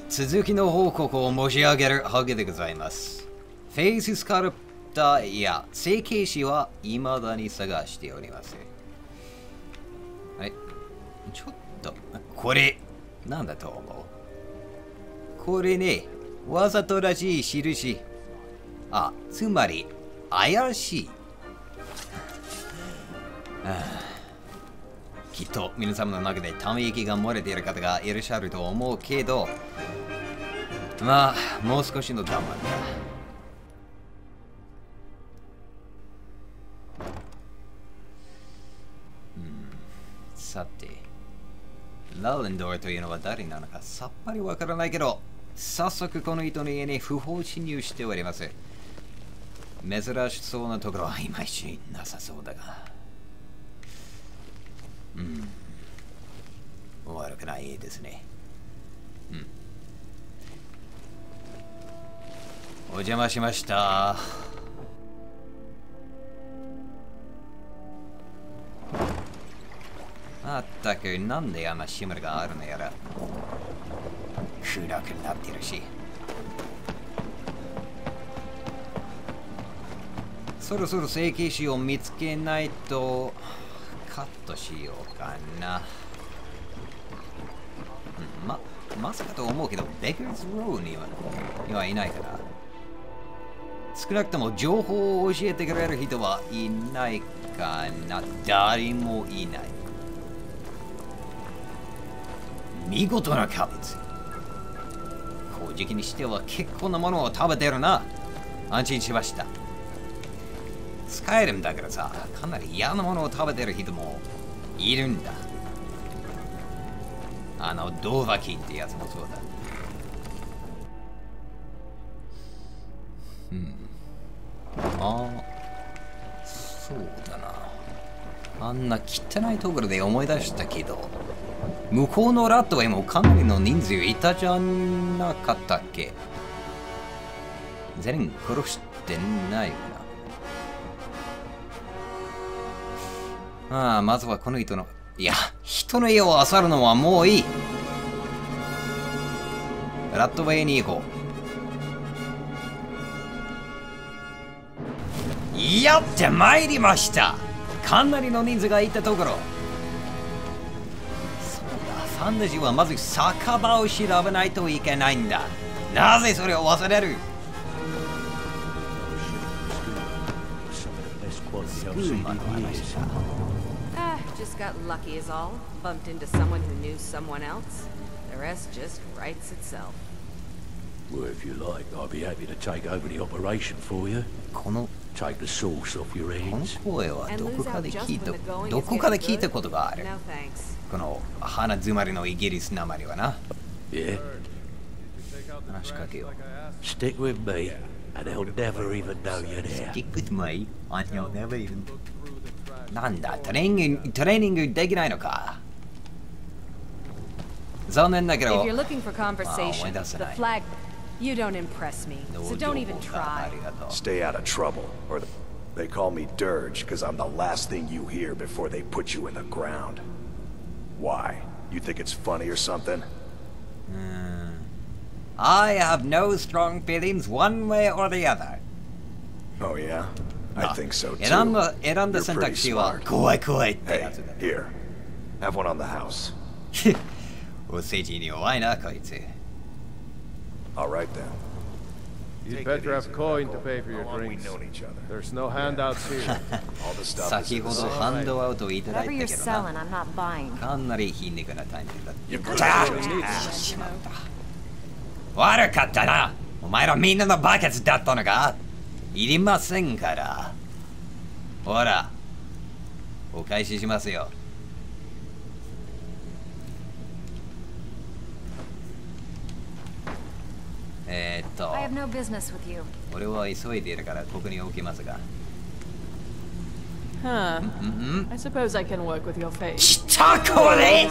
続きの報告を申し上げるわけでございます。フェイススカルプターや成形師は未だに探しております。はい。ちょっと、これ、なんだと思う？これね、わざとらしい印。あ、つまり、怪しい。きっと皆様の中でため息が漏れている方がいらっしゃると思うけど、まあ、もう少しの我慢だ。さて、ラレンドーというのは誰なのかさっぱりわからないけど、早速この人の家に不法侵入しております。珍しそうなところはいまいちなさそうだが。悪くないですね。お邪魔しました。まったくなんであんなシムルがあるのやら。暗くなってるし。そろそろ成形師を見つけないとカットしようかな。まさかと思うけど、ベカーズローにはいないから。少なくとも情報を教えてくれる人はいないかな。誰もいない。見事なキャベツ。こう時期にしては結構なものを食べてるな。安心しました。スカイリムだからさ、かなり嫌なものを食べてる人もいるんだ。ドーバキンってやつもそうだ。そうだな。あんな汚いところで思い出したけど、向こうのラットは今かなりの人数いたじゃなかったっけ？全員殺してないよな。まずはこの人の、いや、人の家を漁るのはもういい。ラットウェイに行こう。やってまいりました。かなりの人数がいたところ。そうだ、ファンタジーはまず酒場を調べないといけないんだ。なぜそれを忘れる？スクーマの話だ。Just got lucky is all. Bumped into someone who knew someone else. The rest just writes itself. Well, if you like, I'd be happy to take over the operation for you. Take the sauce off your hands. この声はどこかで聞いたことがある。この鼻詰まりのイギリスなまりはな。Yeah. 話しかけよう。Stick with me, and they'll never even know you're there. Stick with me, and you'll never even. なんだ、トレーニングできないのか。残念だけど。If you're looking for conversation, the flag, you don't impress me, so don't even try. Stay out of trouble, or they call me Dirge because I'm the last thing you hear before they put you in the ground. Why? You think it's funny or something? I have no strong feelings one way or the other. Oh yeah? I think so too. 選んだ選択肢は怖い怖いってやつだ。Here, have one on the house. お世辞に弱いなこいつ。All right then. You'd better have coin to pay for your drinks. There's no handouts here. 先ほどハンドアウトをいただいたけど Whatever you're selling, I'm not buying. かなり皮肉なタイミングだ。しまった。悪かったな。お前らみんなのバケツだったのか？いりませんから。ほら、お返ししますよ。I have no business with you. 俺は急いでいるからここに置きますが。Huh. I suppose I can work with your face. 来たこれ！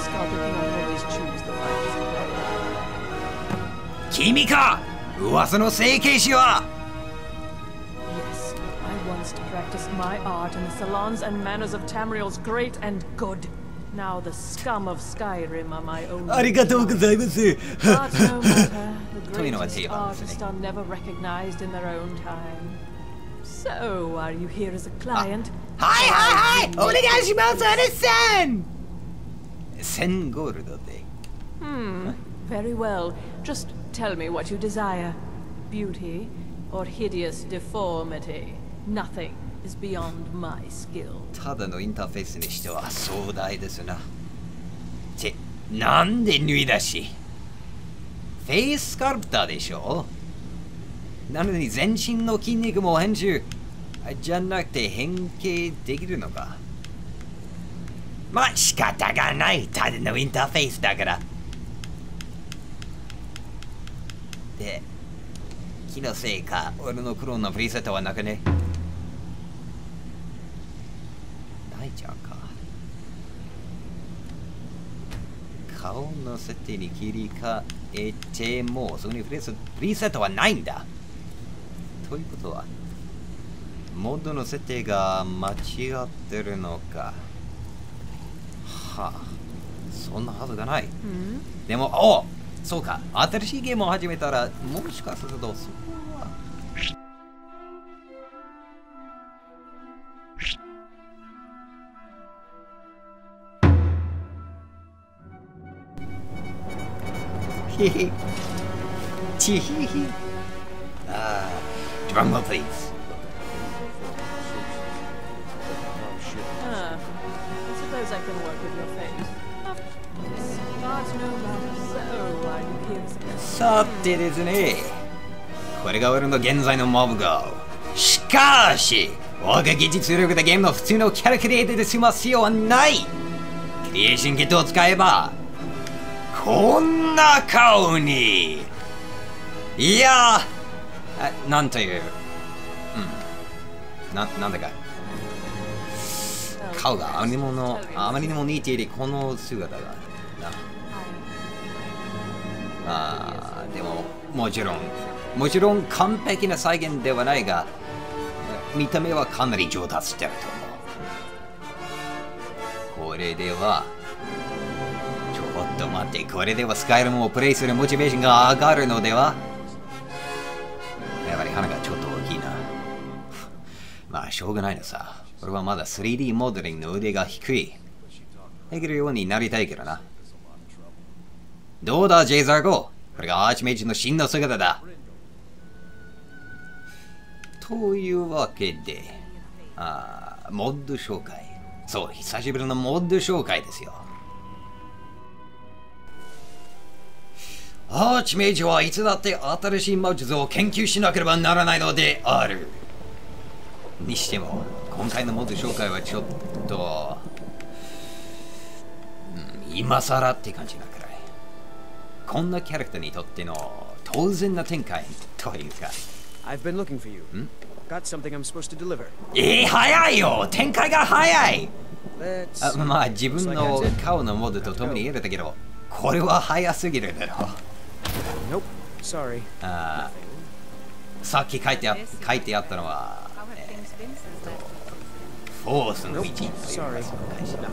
君か！噂の整形師は！ Yes, I once practiced my art in the salons and manners of Tamriel's great and good Now the scum of Skyrim are my own. ありがとうございます。 But no matter, the というのが greatest 定番ですね。 artists are never recognized in their own time. So, are you here as a client? はいはいはい、お願いします、アレスさん。1000ゴールドで。Very well. Just tell me what you desire. Beauty or hideous deformity. Nothing is beyond my skill. ただのインターフェースにしては壮大ですな。ってなんで脱いだし、フェイススカルプターでしょ。なのに全身の筋肉も編集じゃなくて変形できるのか。まあ仕方がない、ただのインターフェースだから。で、気のせいか俺のクローンのプリセットはなくね。ないじゃんか。顔の設定に切り替えてもそこにプリセットはないんだ。ということはモッドの設定が間違ってるのか。はあ、そんなはずがない。でも、そうか、新しいゲームを始めたらもしかするとそこはヒヒチヒヒ。ああ、drum roll please。 I suppose I can work with your face. But no matter. So, are you here as a さてですね、これが俺の現在のモブゴー。しかし我が技術力でゲームの普通のキャラクリエイトで済ます必要はない。クリエーションキットを使えばこんな顔に、いやなんという、なんだか顔があまりにも似ているこの姿がな。でももちろん完璧な再現ではないが、見た目はかなり上達してると思う。これではちょっと待って、これではスカイルムをプレイするモチベーションが上がるのでは。やっぱり鼻がちょっと大きいな。まあしょうがないのさ。俺はまだ 3D モデリングの腕が低い。できるようになりたいけどな。どうだ、ジェイザーゴ。これがアーチメイジの真の姿だ。というわけで、モッド紹介。そう、久しぶりのモッド紹介ですよ。アーチメイジはいつだって新しい魔術を研究しなければならないのである。にしても、今回のモッド紹介はちょっと、今更って感じなくらい。こんなキャラクターにとっての当然な展開というか。I've been looking for you. Got something I'm supposed to deliver. 早いよ、展開が早い。 Let's まあ自分の顔のモッドと共に入れたけど、これは早すぎるだろう。Nope. Sorry. さっき書いてあったのは、フォースの道という会社だ。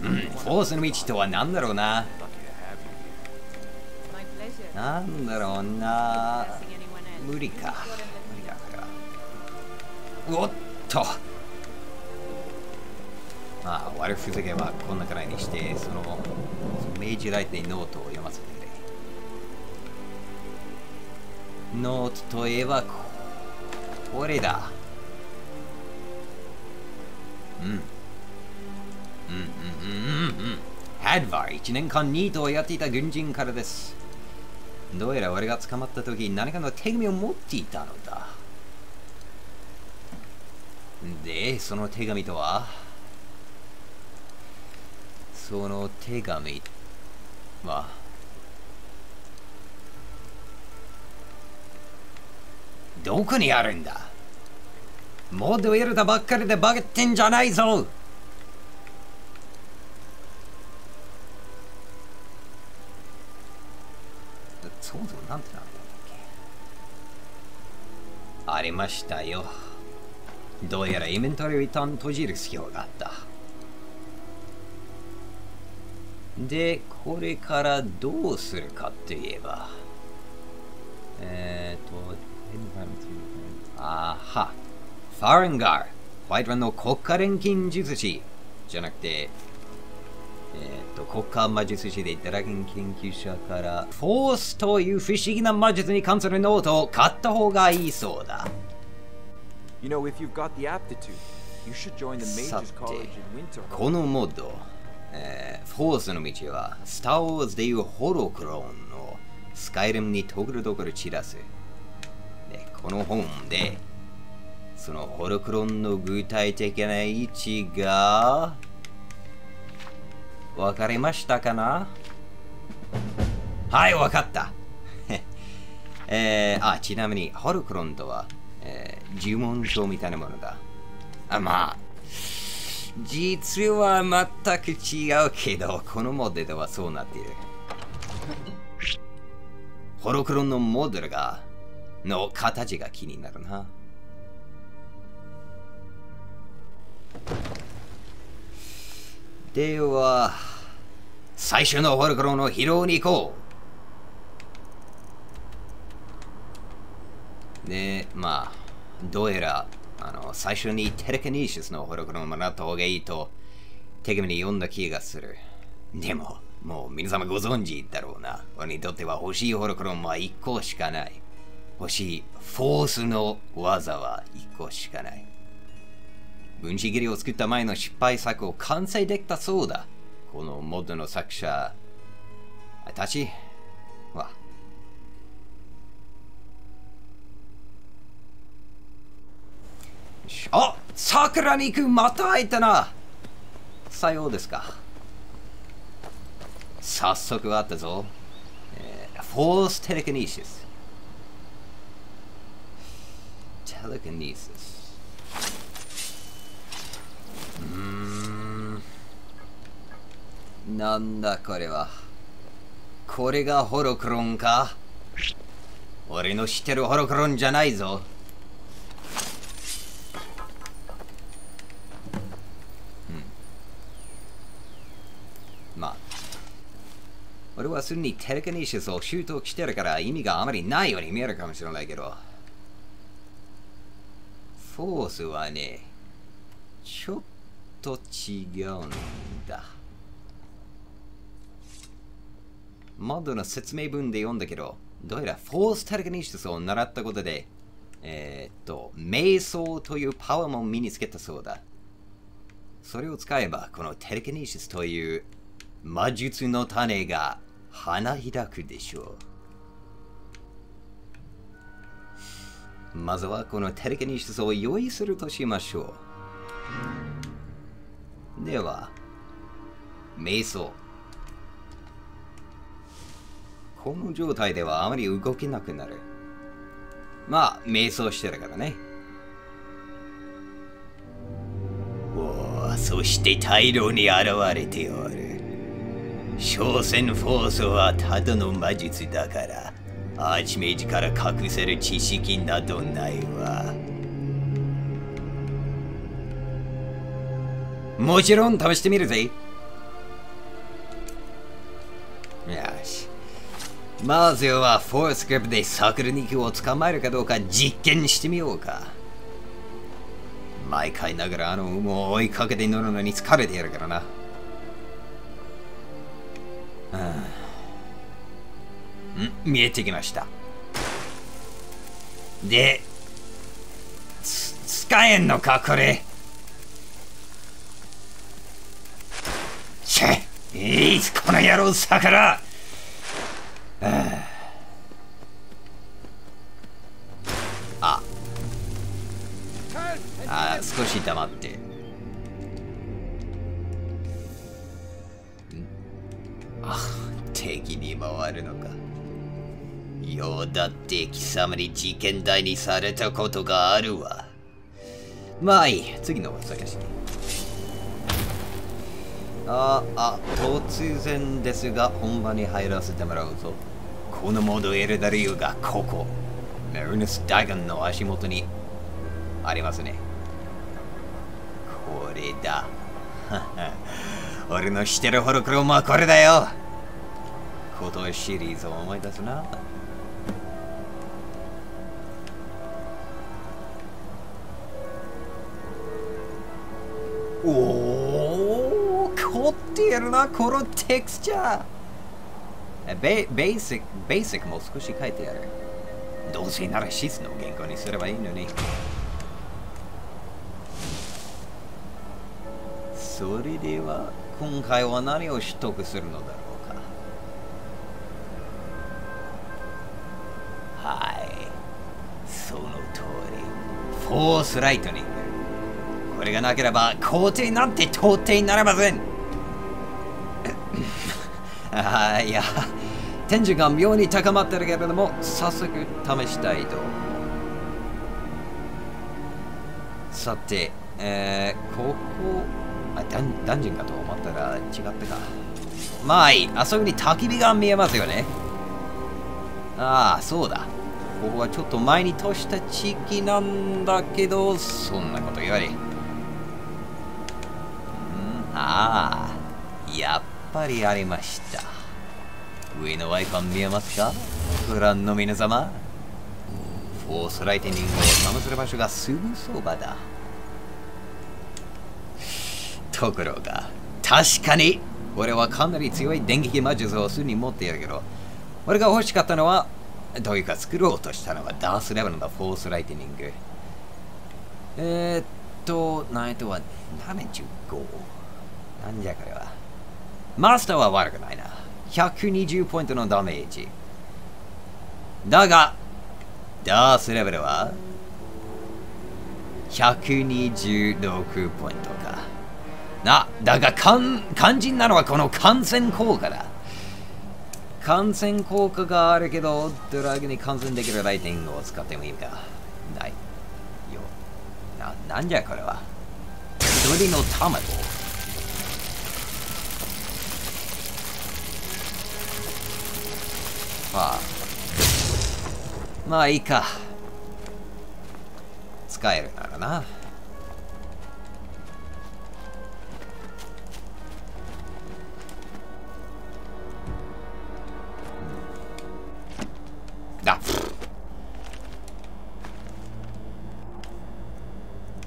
フォースの道とは何だろうな。なんだろうな。無理だから。おっと。まあ悪ふざけはこんなくらいにして、その明治ライトにノートを読ませてくれ。ノートといえばこれだ。ハドバー、1年間ニートをやっていた軍人からです。どうやら俺が捕まった時、何かの手紙を持っていたのだ。で、その手紙とは、その手紙は、どこにあるんだ。モードを入れたばっかりでバグってんじゃないぞ。そもそもなんてなんだっけ。ありましたよ。どうやらインベントリーを一旦閉じる必要があった。で、これからどうするかといえば、あは、ファレンガー、ホワイトランの国家錬金術師じゃなくて、国家魔術師でドラゴン研究者からフォースという不思議な魔術に関するノートを買った方がいいそうだ。You know, if you've got the aptitude, you should join the Mages College in Winter. このモッド、フォースの道はスター・ウォーズでいうホロクローンをスカイリムにところどころ散らす。で、この本でそのホロクローンの具体的な位置がわかりましたかな？はい、わかった。ちなみにホロクローンとは、呪文書みたいなものだ。まあ実は全く違うけど、このモデルではそうなっている。ホロクロンのモデルの形が気になるな。では、最初のホロクロンの拾いに行こう。で、まあ、どうやら最初にテレキネシスのホロクロンをもらった方がいいと手紙に読んだ気がする。でも、もう皆様ご存知だろうな。俺にとっては欲しいホロクロンは1個しかない。欲しいフォースの技は1個しかない。分子切りを作った前の失敗作を完成できたそうだ。このモッドの作者たちは。あ、桜肉また開いたな。さようですか。早速あったぞ。フォーステレキネシス。テレキネシス。なんだこれは。これがホロクロンか？俺の知ってるホロクロンじゃないぞ。まあ、俺はすでにテレキネシスを習得してるから意味があまりないように見えるかもしれないけど、フォースはね、ちょっと違うんだ。モッドの説明文で読んだけど、どうやらフォーステレキネシスを習ったことで、瞑想というパワーも身につけたそうだ。それを使えば、このテレキネシスという魔術の種が花開くでしょう。まずはこのテレキネシスを用意するとしましょう。では、瞑想。この状態ではあまり動けなくなる。まあ、瞑想してるからね。おお、そして大量に現れておる。所詮フォースはただの魔術だから、アーチメイジから隠せる知識などないわ。もちろん試してみるぜ。よし。まずはフォースグリップで桜肉を捕まえるかどうか実験してみようか。毎回ながらもう追いかけて乗るのに疲れてやるからな。見えてきました。で、使えんのかこれ。この野郎桜。少し黙って。敵に回るのか。ようだって貴様に事件台にされたことがあるわ。まあいい、次のお探しに。突然ですが本場に入らせてもらうぞ。このモードエルダリューがここ、メルヌス・ダガンの足元にありますね。これだ。俺のしてるホロクロームはこれだよ。今年シリーズを思い出すな。おお、凝ってやるな、このテクスチャー。ベーシックも少し書いてやる。どうせならシスの原稿にすればいいのに。それでは今回は何を取得するのだろうか。はい、その通り、フォースライトニング。これがなければ皇帝なんて到底なれません。いや、テンションが妙に高まってるけれども、早速試したいと。さて、ここダンジョンかと思ったら違ったか。まあいい、あそこに焚き火が見えますよね。ああ、そうだ。ここはちょっと前に通した地域なんだけど、そんなこと言われ。ああ、やっぱりありました。上のワイパン見えますか？ご覧の皆様。フォースライトニングを試せる場所がすぐそばだ。ところが、確かに俺はかなり強い電撃魔術をすでに持っているけど、俺が欲しかったのは、どういうか作ろうとしたのはダースレベルのフォースライトニング。難易度は75。なんじゃこれは。マスターは悪くないな。120ポイントのダメージ。だが、ダースレベルは126ポイントか。だが肝心なのはこの感染効果だ。感染効果があるけど、ドラッグに感染できるライティングを使ってもいいか。ないよ。なんじゃこれは。鳥の卵。まあいいか。使えるならな。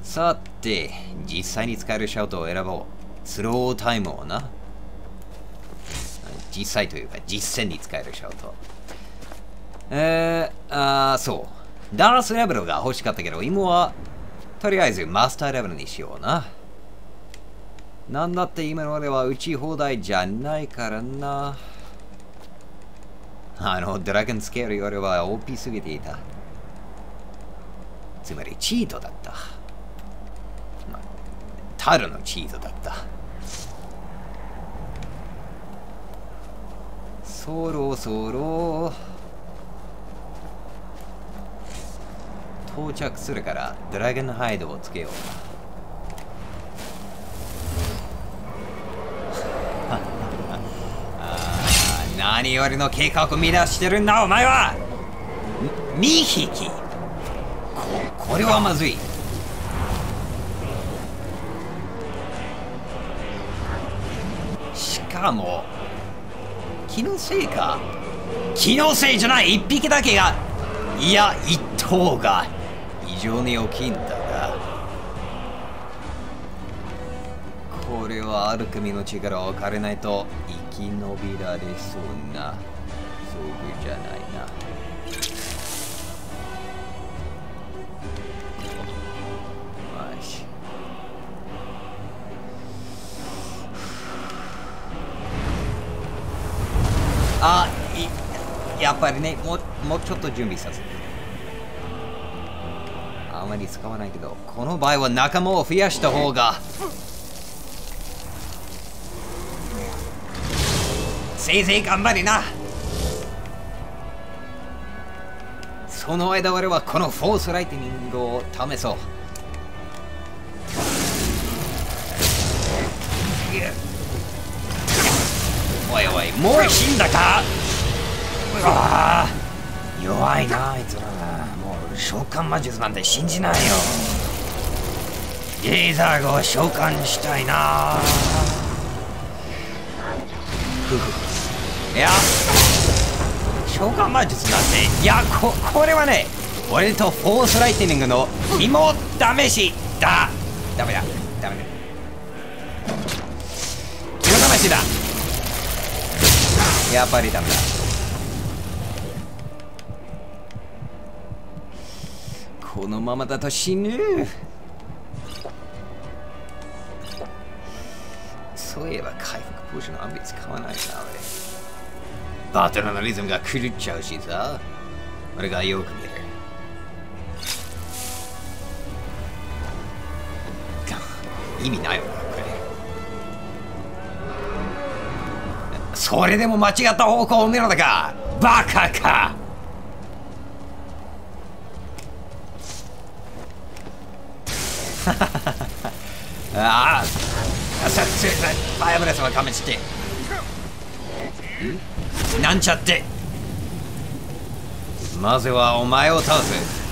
さて、実際に使えるシャウトを選ぼう。スロータイムをな。実際というか実践に使えるシャウト。そう。ダースレベルが欲しかったけど、今はとりあえずマスターレベルにしような。なんだって今の俺は打ち放題じゃないからな。ドラゴンスケールよりは OP すぎていた。つまりチートだった。ただのチートだった。そろそろ到着するからドラゴンハイドをつけよう。何よりの計画を乱してるんだお前は。2匹。これはまずい。しかも気のせいか。気のせいじゃない。1匹だけが、いや1頭が異常に大きいんだが、これはアルケミの力を借りないと生き延びられそうな遭遇じゃないな。よし。やっぱりね、もうちょっと準備させて。あまり使わないけど、この場合は仲間を増やした方が。せいぜい頑張りな。その間俺はこのフォースライトニングを試そう。おいおい、もう死んだか。うわ、弱いなあいつら。もう召喚魔術なんて信じないよ。レーザーを召喚したいな。いや召喚魔術なんて、いやこれはね、俺とフォースライテニングの肝試しだ。ダメだ肝試しだ。やっぱりダメだ。このままだと死ぬ。そういえば回復ポーションあんまり使わないな俺。バトルのリズムが狂っちゃうしさ、俺がよく見る。意味ないよなこれ。それでも間違った方向を見るのかバカか。ああ、ファイアブレスは勘弁して。なんちゃって。まずはお前を倒す。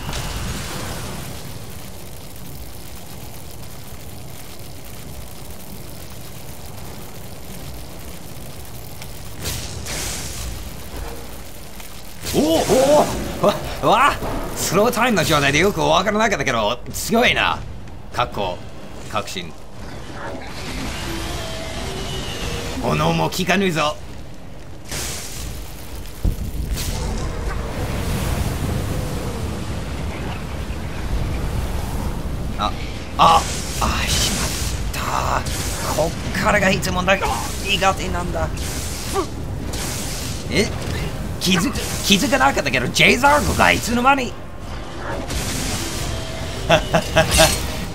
おおわスロータイムの状態でよくわからなかったけど強いな。確信。炎も効かぬいぞ。しまった。こっからがいつもだ苦手なんだ。気づかなかったけどジェイザーゴがいつの間に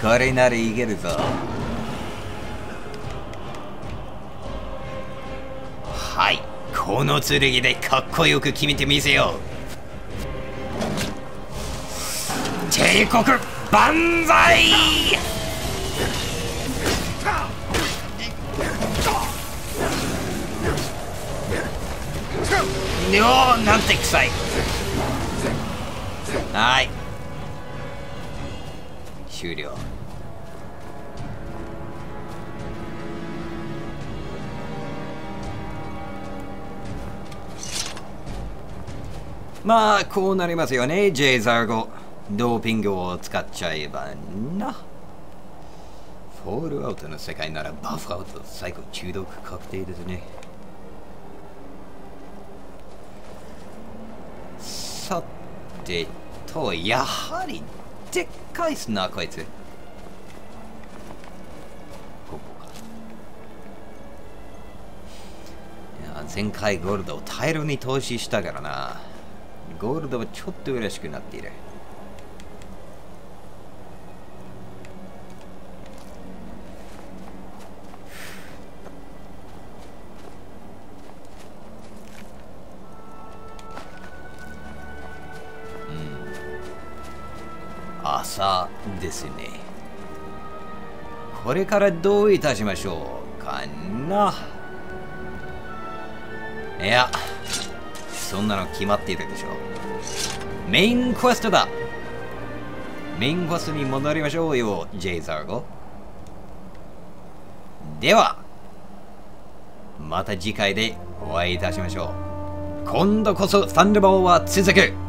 これならいけるぞ。はい、この剣でかっこよく決めてみせよう。帝国万歳。よー、なんて臭い。はい終了。まあこうなりますよね。ジェイザーゴドーピングを使っちゃえばな。フォールアウトの世界ならバフアウト最後中毒確定ですね。さてと、やはりでっかいっすなこいつ。ここか。いや前回ゴールドを大量に投資したからな。ゴールドはちょっと嬉しくなっている。朝ですね。これからどういたしましょうかな。いやそんなの決まっているでしょう。メインクエストだ。メインクエストに戻りましょうよジェイザーゴ。ではまた次回でお会いいたしましょう。今度こそサンダーボールは続く。